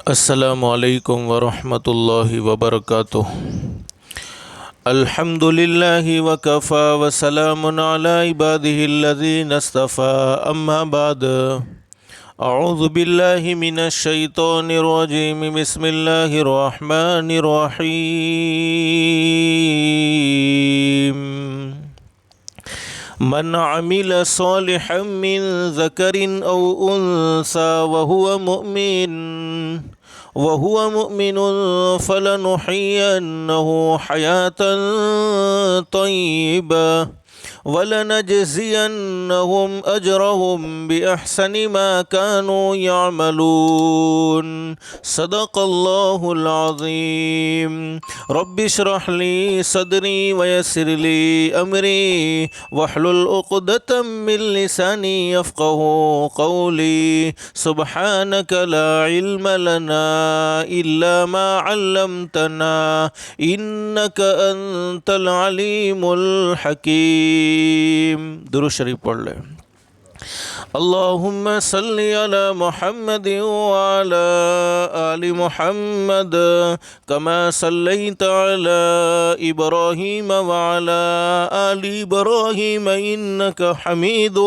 السلام علیکم ورحمۃ اللہ وبرکاتہ۔ الحمد للہ وکفی وسلام علی عبادہ الذین اصطفی، اما بعد۔ اعوذ باللہ من الشیطان الرجیم، بسم اللہ الرحمن الرحیم۔ من عمل صالحا من ذکر او انثى وهو مؤمن فلنحيينه حياة طيبة وَلَنَجْزِيَنَّهُمْ أَجْرَهُمْ بِأَحْسَنِ مَا كَانُوا يَعْمَلُونَ۔ صدق اللہ العظیم۔ رب اشرح لي صدری ويسر لي أمری واحلل عقدۃ من لسانی يفقهوا قولی۔ سبحانك لا علم لنا إلا ما علمتنا إنك أنت العليم الحکیم۔ درود شریف پڑھ لیں۔ اللہم صلی علی محمد وعلی آل محمد کما صلیت علی ابراہیم وعلی آل ابراہیم انک حمید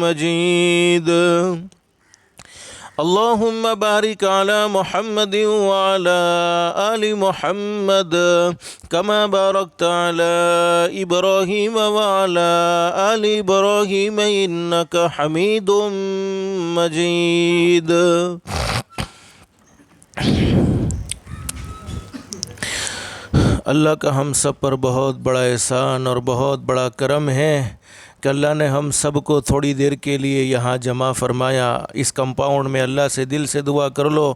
مجید۔ اللہم بارک علی محمد وعلی آل محمد کما بارکت علی ابراہیم وعلی آل ابراہیم انک حمید مجید۔ اللہ کا ہم سب پر بہت بڑا احسان اور بہت بڑا کرم ہے کہ اللہ نے ہم سب کو تھوڑی دیر کے لیے یہاں جمع فرمایا۔ اس کمپاؤنڈ میں اللہ سے دل سے دعا کر لو،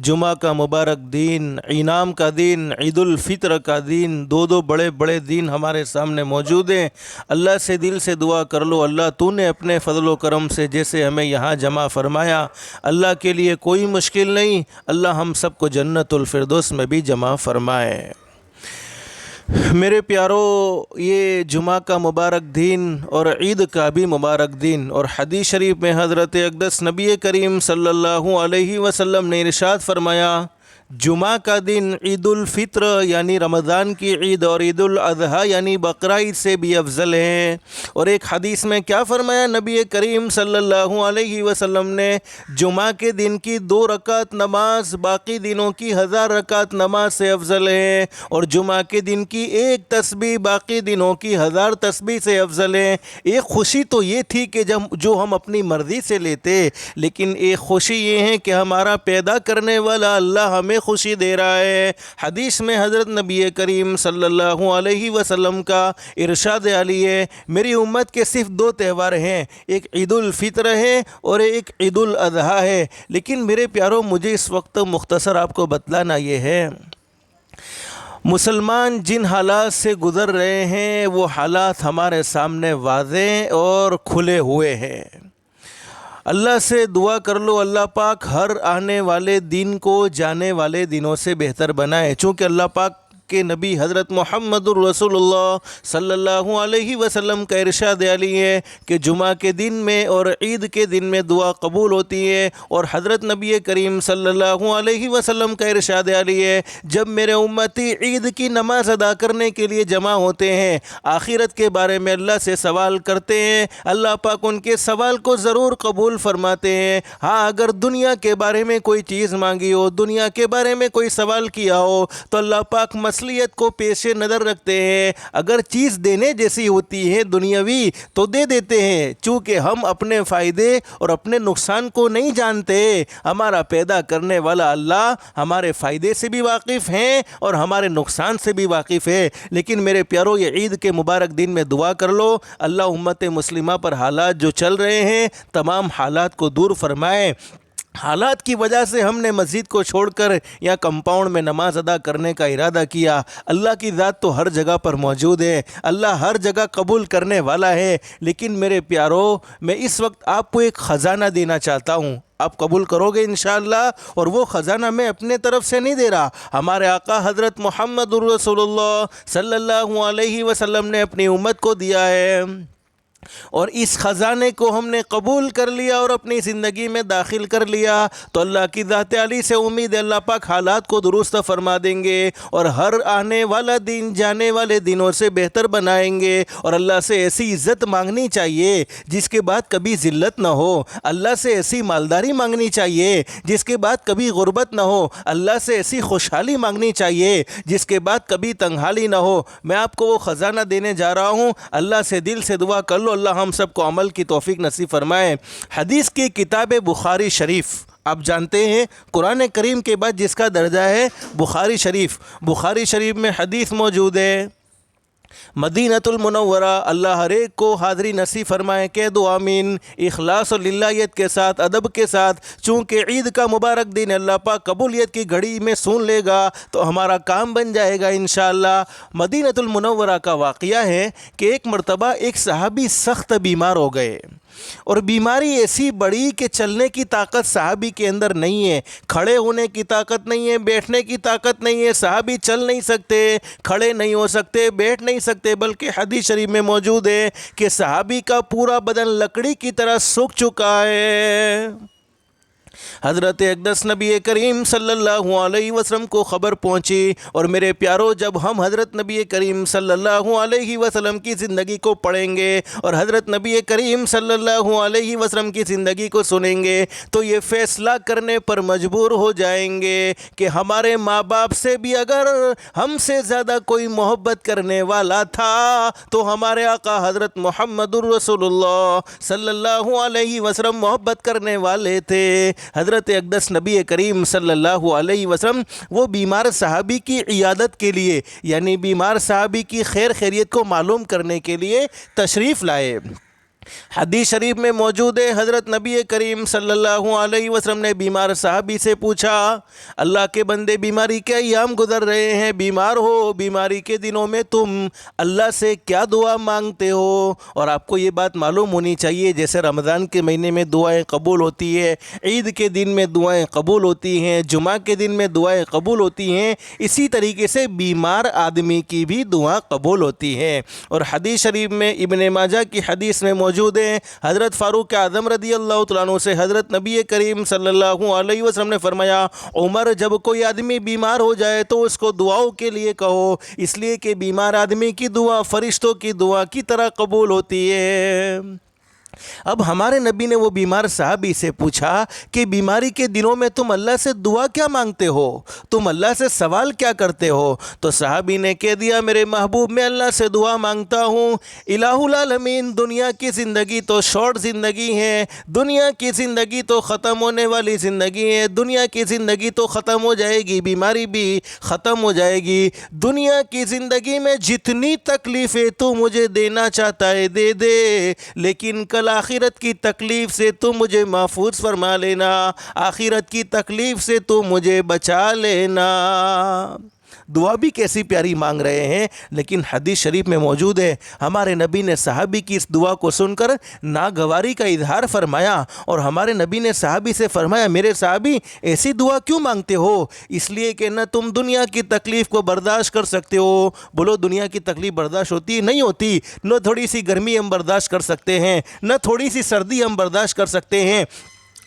جمعہ کا مبارک دن، انعام کا دن، عید الفطر کا دن، دو بڑے بڑے دن ہمارے سامنے موجود ہیں۔ اللہ سے دل سے دعا کر لو، اللہ تو نے اپنے فضل و کرم سے جیسے ہمیں یہاں جمع فرمایا، اللہ کے لیے کوئی مشکل نہیں، اللہ ہم سب کو جنت الفردوس میں بھی جمع فرمائے۔ میرے پیارو، یہ جمعہ کا مبارک دن اور عید کا بھی مبارک دن، اور حدیث شریف میں حضرت اقدس نبی کریم صلی اللہ علیہ وسلم نے ارشاد فرمایا، جمعہ کا دن عید الفطر یعنی رمضان کی عید اور عید الاضحیٰ یعنی بقرہ عید سے بھی افضل ہے۔ اور ایک حدیث میں کیا فرمایا نبی کریم صلی اللہ علیہ وسلم نے، جمعہ کے دن کی 2 رکعت نماز باقی دنوں کی 1000 رکعت نماز سے افضل ہے، اور جمعہ کے دن کی 1 تسبیح باقی دنوں کی 1000 تسبیح سے افضل ہے۔ ایک خوشی تو یہ تھی کہ جو ہم اپنی مرضی سے لیتے، لیکن ایک خوشی یہ ہے کہ ہمارا پیدا کرنے والا اللہ ہمیں خوشی دے رہا ہے۔ حدیث میں حضرت نبی کریم صلی اللہ علیہ وسلم کا ارشاد علی ہے، میری امت کے صرف 2 تہوار ہیں، ایک عید الفطر ہے اور ایک عید الاضحیٰ ہے، لیکن میرے پیاروں مجھے اس وقت مختصر آپ کو بتلانا یہ ہے، مسلمان جن حالات سے گزر رہے ہیں وہ حالات ہمارے سامنے واضح اور کھلے ہوئے ہیں۔ اللہ سے دعا کر لو اللہ پاک ہر آنے والے دن کو جانے والے دنوں سے بہتر بنائے، چونکہ اللہ پاک کے نبی حضرت محمد الرسول اللہ صلی اللہ علیہ وسلم کا ارشاد علی ہے کہ جمعہ کے دن میں اور عید کے دن میں دعا قبول ہوتی ہے، اور حضرت نبی کریم صلی اللہ علیہ وسلم کا ارشاد علی ہے، جب میرے امتی عید کی نماز ادا کرنے کے لیے جمع ہوتے ہیں، آخرت کے بارے میں اللہ سے سوال کرتے ہیں، اللہ پاک ان کے سوال کو ضرور قبول فرماتے ہیں۔ ہاں، اگر دنیا کے بارے میں کوئی چیز مانگی ہو، دنیا کے بارے میں کوئی سوال کیا ہو، تو اللہ پاک مصلیحت کو پیش نظر رکھتے ہیں، اگر چیز دینے جیسی ہوتی ہے دنیاوی تو دے دیتے ہیں، چونکہ ہم اپنے فائدے اور اپنے نقصان کو نہیں جانتے، ہمارا پیدا کرنے والا اللہ ہمارے فائدے سے بھی واقف ہیں اور ہمارے نقصان سے بھی واقف ہے۔ لیکن میرے پیارو، یہ عید کے مبارک دن میں دعا کر لو اللہ امت مسلمہ پر حالات جو چل رہے ہیں تمام حالات کو دور فرمائے۔ حالات کی وجہ سے ہم نے مسجد کو چھوڑ کر یا کمپاؤنڈ میں نماز ادا کرنے کا ارادہ کیا، اللہ کی ذات تو ہر جگہ پر موجود ہے، اللہ ہر جگہ قبول کرنے والا ہے، لیکن میرے پیارو میں اس وقت آپ کو ایک خزانہ دینا چاہتا ہوں، آپ قبول کرو گے انشاءاللہ، اور وہ خزانہ میں اپنے طرف سے نہیں دے رہا، ہمارے آقا حضرت محمد الرسول اللہ صلی اللہ علیہ وسلم نے اپنی امت کو دیا ہے۔ اور اس خزانے کو ہم نے قبول کر لیا اور اپنی زندگی میں داخل کر لیا تو اللہ کی ذات عالی سے امید ہے اللہ پاک حالات کو درست فرما دیں گے اور ہر آنے والا دن جانے والے دنوں سے بہتر بنائیں گے۔ اور اللہ سے ایسی عزت مانگنی چاہیے جس کے بعد کبھی ذلت نہ ہو، اللہ سے ایسی مالداری مانگنی چاہیے جس کے بعد کبھی غربت نہ ہو، اللہ سے ایسی خوشحالی مانگنی چاہیے جس کے بعد کبھی تنگحالی نہ ہو۔ میں آپ کو وہ خزانہ دینے جا رہا ہوں، اللہ سے دل سے دعا کر لو، اللہ ہم سب کو عمل کی توفیق نصیب فرمائے۔ حدیث کی کتاب بخاری شریف، آپ جانتے ہیں قرآن کریم کے بعد جس کا درجہ ہے بخاری شریف، بخاری شریف میں حدیث موجود ہے۔ مدینۃ المنورہ اللہ ہر ایک کو حاضری نصیب فرمائے، کہہ دو آمین، اخلاص اور للہیت کے ساتھ، ادب کے ساتھ، چونکہ عید کا مبارک دن اللہ پاک قبولیت کی گھڑی میں سن لے گا تو ہمارا کام بن جائے گا انشاءاللہ۔ مدینۃ المنورہ کا واقعہ ہے کہ ایک مرتبہ ایک صحابی سخت بیمار ہو گئے اور بیماری ایسی بڑی کہ چلنے کی طاقت صحابی کے اندر نہیں ہے، کھڑے ہونے کی طاقت نہیں ہے، بیٹھنے کی طاقت نہیں ہے، صحابی چل نہیں سکتے، کھڑے نہیں ہو سکتے، بیٹھ نہیں سکتے، بلکہ حدیث شریف میں موجود ہے کہ صحابی کا پورا بدن لکڑی کی طرح سوکھ چکا ہے۔ حضرت اقدس نبی کریم صلی اللہ علیہ وسلم کو خبر پہنچی، اور میرے پیارو جب ہم حضرت نبی کریم صلی اللہ علیہ وسلم کی زندگی کو پڑھیں گے اور حضرت نبی کریم صلی اللہ علیہ وسلم کی زندگی کو سنیں گے تو یہ فیصلہ کرنے پر مجبور ہو جائیں گے کہ ہمارے ماں باپ سے بھی اگر ہم سے زیادہ کوئی محبت کرنے والا تھا تو ہمارے آقا حضرت محمد الرسول اللہ صلی اللہ علیہ وسلم محبت کرنے والے تھے۔ حضرت اقدس نبی کریم صلی اللہ علیہ وسلم وہ بیمار صحابی کی عیادت کے لیے، یعنی بیمار صحابی کی خیر خیریت کو معلوم کرنے کے لیے تشریف لائے۔ حدیث شریف میں موجود ہے حضرت نبی کریم صلی اللہ علیہ وسلم نے بیمار صحابی سے پوچھا، اللہ کے بندے بیماری کے ایام گزر رہے ہیں، بیمار ہو، بیماری کے دنوں میں تم اللہ سے کیا دعا مانگتے ہو؟ اور آپ کو یہ بات معلوم ہونی چاہیے جیسے رمضان کے مہینے میں دعائیں قبول ہوتی ہے، عید کے دن میں دعائیں قبول ہوتی ہیں، جمعہ کے دن میں دعائیں قبول ہوتی ہیں، اسی طریقے سے بیمار آدمی کی بھی دعا قبول ہوتی ہے۔ اور حدیث شریف میں ابن ماجہ کی حدیث میں موجود ہے حضرت فاروق اعظم رضی اللہ تعالیٰ عنہ سے حضرت نبی کریم صلی اللہ علیہ وسلم نے فرمایا، عمر جب کوئی آدمی بیمار ہو جائے تو اس کو دعاؤں کے لیے کہو، اس لیے کہ بیمار آدمی کی دعا فرشتوں کی دعا کی طرح قبول ہوتی ہے۔ اب ہمارے نبی نے وہ بیمار صحابی سے پوچھا کہ بیماری کے دنوں میں تم اللہ سے دعا کیا مانگتے ہو، تم اللہ سے سوال کیا کرتے ہو؟ تو صحابی نے کہہ دیا، میرے محبوب میں اللہ سے دعا مانگتا ہوں، الہ العالمین دنیا کی زندگی تو شارٹ زندگی ہے، دنیا کی زندگی تو ختم ہونے والی زندگی ہے، دنیا کی زندگی تو ختم ہو جائے گی، بیماری بھی ختم ہو جائے گی، دنیا کی زندگی میں جتنی تکلیفیں تو مجھے دینا چاہتا ہے دے دے، لیکن کل آخرت کی تکلیف سے تو مجھے محفوظ فرما لینا، آخرت کی تکلیف سے تو مجھے بچا لینا۔ دعا بھی کیسی پیاری مانگ رہے ہیں، لیکن حدیث شریف میں موجود ہے ہمارے نبی نے صحابی کی اس دعا کو سن کر ناگواری کا اظہار فرمایا، اور ہمارے نبی نے صحابی سے فرمایا، میرے صحابی ایسی دعا کیوں مانگتے ہو؟ اس لیے کہ نہ تم دنیا کی تکلیف کو برداشت کر سکتے ہو۔ بولو دنیا کی تکلیف برداشت ہوتی ہے؟ نہیں ہوتی۔ نہ تھوڑی سی گرمی ہم برداشت کر سکتے ہیں، نہ تھوڑی سی سردی ہم برداشت کر سکتے ہیں،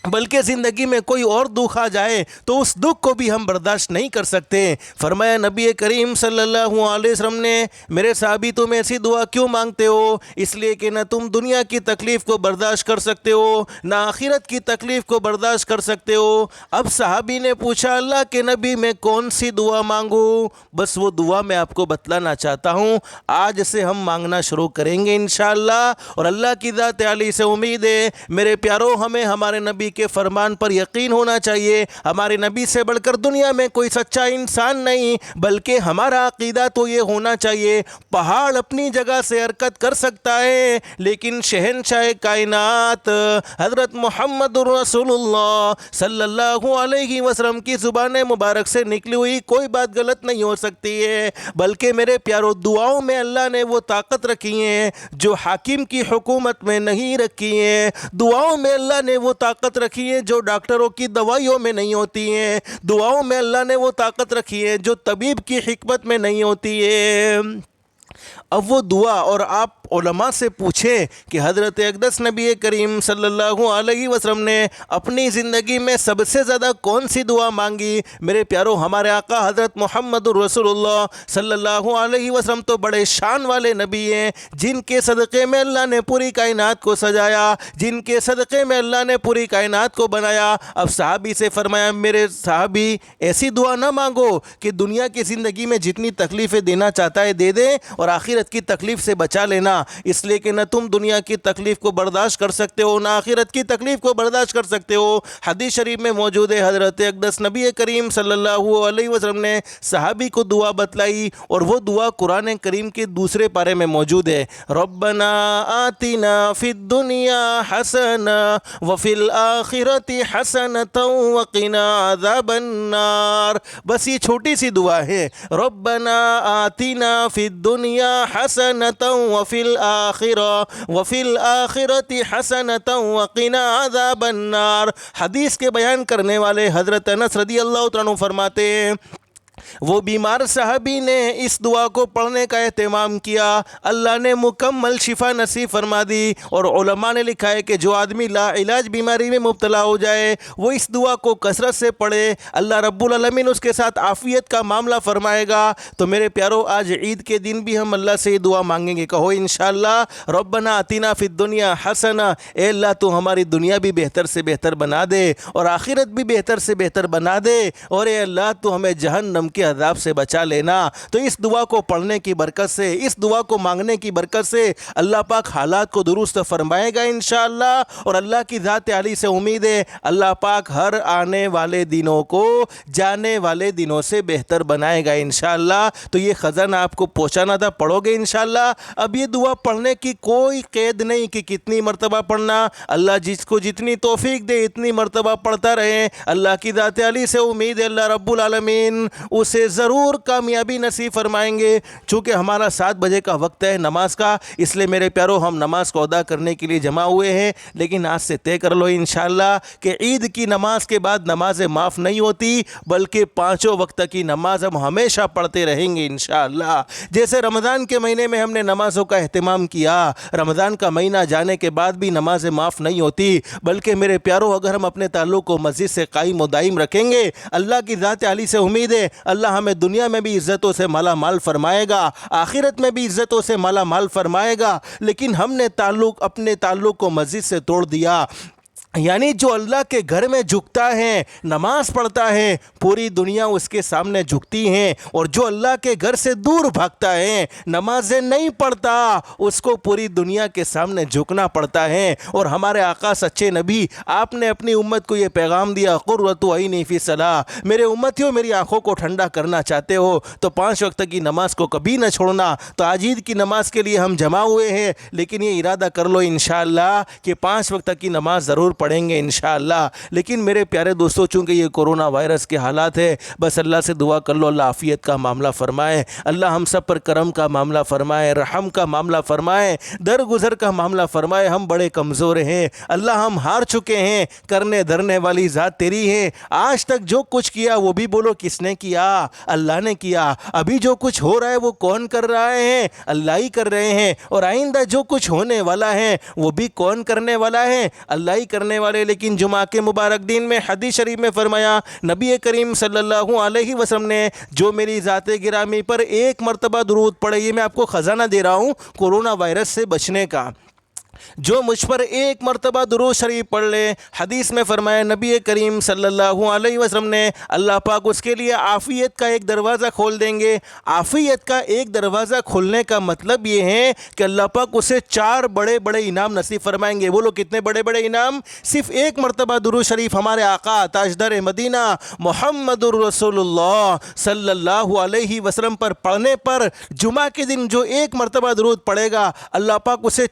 بلکہ زندگی میں کوئی اور دکھ آ جائے تو اس دکھ کو بھی ہم برداشت نہیں کر سکتے۔ فرمایا نبی کریم صلی اللہ علیہ وسلم نے، میرے صحابی تم ایسی دعا کیوں مانگتے ہو؟ اس لیے کہ نہ تم دنیا کی تکلیف کو برداشت کر سکتے ہو، نہ آخرت کی تکلیف کو برداشت کر سکتے ہو۔ اب صحابی نے پوچھا، اللہ کے نبی میں کون سی دعا مانگوں؟ بس وہ دعا میں آپ کو بتلانا چاہتا ہوں، آج سے ہم مانگنا شروع کریں گے انشاءاللہ، اور اللہ کی ذات عالی سے امید ہے میرے پیارو ہمیں ہمارے نبی کے فرمان پر یقین ہونا چاہیے۔ ہمارے نبی سے بڑھ کر دنیا میں کوئی سچا انسان نہیں، بلکہ ہمارا عقیدہ تو یہ ہونا چاہیے، پہاڑ اپنی جگہ سے حرکت کر سکتا ہے لیکن شہنشاہ کائنات حضرت محمد رسول اللہ صلی اللہ علیہ وسلم کی زبان مبارک سے نکلی ہوئی کوئی بات غلط نہیں ہو سکتی ہے، بلکہ میرے پیارو دعاؤں میں اللہ نے وہ طاقت رکھی ہے جو حاکم کی حکومت میں نہیں رکھی ہے، دعاؤں میں اللہ نے وہ طاقت رکھی ہے جو ڈاکٹروں کی دوائیوں میں نہیں ہوتی ہیں، دعاؤں میں اللہ نے وہ طاقت رکھی ہے جو طبیب کی حکمت میں نہیں ہوتی ہے۔ اب وہ دعا اور آپ آپ علماء سے پوچھیں کہ حضرت اقدس نبی کریم صلی اللہ علیہ وسلم نے اپنی زندگی میں سب سے زیادہ کون سی دعا مانگی؟ میرے پیاروں، ہمارے آقا حضرت محمد رسول اللہ صلی اللہ علیہ وسلم تو بڑے شان والے نبی ہیں، جن کے صدقے میں اللہ نے پوری کائنات کو سجایا، جن کے صدقے میں اللہ نے پوری کائنات کو بنایا۔ اب صحابی سے فرمایا، میرے صحابی ایسی دعا نہ مانگو کہ دنیا کی زندگی میں جتنی تکلیفیں دینا چاہتا ہے دے دے اور آخرت کی تکلیف سے بچا لینا، اس لیے کہ نہ تم دنیا کی تکلیف کو برداشت کر سکتے ہو، نہ آخرت کی تکلیف کو برداشت کر سکتے ہو۔ حدیث شریف میں موجود ہے، حضرت اقدس نبی کریم صلی اللہ علیہ وسلم نے صحابی کو دعا بتلائی، اور وہ دعا قرآن کریم کے دوسرے پارے میں موجود ہے۔ ربنا آتنا فی الدنیا حسنہ وفی الآخرۃ حسنۃ وقنا عذاب النار۔ بس یہ چھوٹی سی دعا ہے، ربنا آتنا فی الدنیا حسنۃ وفی الآخرۃ حسنۃ وقنا عذاب النار۔ حدیث کے بیان کرنے والے حضرت انس رضی اللہ تعالیٰ عنہ فرماتے ہیں، وہ بیمار صحابی نے اس دعا کو پڑھنے کا اہتمام کیا، اللہ نے مکمل شفا نصیب فرما دی، اور علماء نے لکھا ہے کہ جو آدمی لا علاج بیماری میں مبتلا ہو جائے وہ اس دعا کو کثرت سے پڑھے، اللہ رب العالمین اس کے ساتھ عافیت کا معاملہ فرمائے گا۔ تو میرے پیارو، آج عید کے دن بھی ہم اللہ سے یہ دعا مانگیں گے، کہو انشاءاللہ ربنا آتنا فی الدنیا حسنہ، اے اللہ تو ہماری دنیا بھی بہتر سے بہتر بنا دے اور آخرت بھی بہتر سے بہتر بنا دے، اور اے اللہ تو ہمیں جہنم کے عذاب سے بچا لینا۔ تو اس دعا کو پڑھنے کی برکت سے، اس دعا کو مانگنے کی برکت سے اللہ پاک حالات کو درست فرمائے گا انشاءاللہ، اور اللہ کی ذات عالی سے امید ہے اللہ پاک ہر آنے والے دنوں کو جانے والے دنوں سے بہتر بنائے گا انشاءاللہ۔ تو یہ خزانہ آپ کو پہنچانا تھا، پڑھو گے انشاءاللہ۔ اب یہ دعا پڑھنے کی کوئی قید نہیں کہ کتنی مرتبہ پڑھنا، اللہ جس کو جتنی توفیق دے اتنی مرتبہ پڑھتا رہے۔ اللہ کی ذات عالی سے امید ہے اللہ رب العالمین اسے ضرور کامیابی نصیب فرمائیں گے۔ چونکہ ہمارا 7 بجے کا وقت ہے نماز کا، اس لیے میرے پیارو ہم نماز کو ادا کرنے کے لیے جمع ہوئے ہیں، لیکن آج سے طے کر لو انشاءاللہ کہ عید کی نماز کے بعد نمازیں معاف نہیں ہوتی، بلکہ 5 وقت کی نماز ہم ہمیشہ پڑھتے رہیں گے انشاءاللہ۔ جیسے رمضان کے مہینے میں ہم نے نمازوں کا اہتمام کیا، رمضان کا مہینہ جانے کے بعد بھی نمازیں معاف نہیں ہوتی، بلکہ میرے پیارو اگر ہم اپنے تعلق کو مسجد سے قائم و دائم رکھیں گے، اللہ کی ذات عالی سے امید ہے اللہ ہمیں دنیا میں بھی عزتوں سے مالا مال فرمائے گا، آخرت میں بھی عزتوں سے مالا مال فرمائے گا۔ لیکن ہم نے اپنے تعلق کو مسجد سے توڑ دیا، یعنی جو اللہ کے گھر میں جھکتا ہے، نماز پڑھتا ہے، پوری دنیا اس کے سامنے جھکتی ہیں، اور جو اللہ کے گھر سے دور بھاگتا ہے، نمازیں نہیں پڑھتا، اس کو پوری دنیا کے سامنے جھکنا پڑتا ہے۔ اور ہمارے آقا سچے نبی، آپ نے اپنی امت کو یہ پیغام دیا، قرۃ عینی فی الصلاۃ، میرے امتیوں میری آنکھوں کو ٹھنڈا کرنا چاہتے ہو تو 5 وقت کی نماز کو کبھی نہ چھوڑنا۔ تو آج عید کی نماز کے لیے ہم جمع ہوئے ہیں، لیکن یہ ارادہ کر لو انشاءاللہ کہ 5 وقت کی نماز ضرور پڑھیں گے انشاءاللہ۔ لیکن میرے پیارے دوستو، چونکہ یہ کورونا وائرس کے حالات ہے، بس اللہ سے دعا کر لو اللہ عافیت کا معاملہ فرمائے، اللہ ہم سب پر کرم کا معاملہ فرمائے، رحم کا معاملہ فرمائے، درگزر کا معاملہ فرمائے۔ ہم بڑے کمزور ہیں اللہ، ہم ہار چکے ہیں، کرنے دھرنے والی ذات تیری ہے۔ آج تک جو کچھ کیا وہ بھی بولو کس نے کیا؟ اللہ نے کیا۔ ابھی جو کچھ ہو رہا ہے وہ کون کر رہے ہیں؟ اللہ ہی کر رہے ہیں۔ اور آئندہ جو کچھ ہونے والا ہے وہ بھی کون کرنے والا ہے؟ اللہ ہی کرنے والے۔ لیکن جمعہ کے مبارک دن میں حدیث شریف میں فرمایا نبی کریم صلی اللہ علیہ وسلم نے، جو میری ذات گرامی پر 1 مرتبہ درود پڑھے، یہ میں آپ کو خزانہ دے رہا ہوں کورونا وائرس سے بچنے کا، جو مجھ پر 1 مرتبہ درود شریف پڑھ لے، حدیث میں فرمایا نبی کریم صلی اللہ علیہ وسلم نے، اللہ پاک اس کے لیے عافیت کا ایک دروازہ کھول دیں گے۔ عافیت کا ایک دروازہ کھولنے کا مطلب یہ ہے کہ اللہ پاک اسے 4 بڑے بڑے انعام نصیب فرمائیں گے۔ بولو کتنے بڑے بڑے انعام؟ صرف 1 مرتبہ درود شریف ہمارے آقا تاجدار مدینہ محمد الرسول اللہ صلی اللہ علیہ وسلم پر پڑھنے پر، جمعہ کے دن جو 1 مرتبہ درود پڑھے گا، اللہ پاک اسے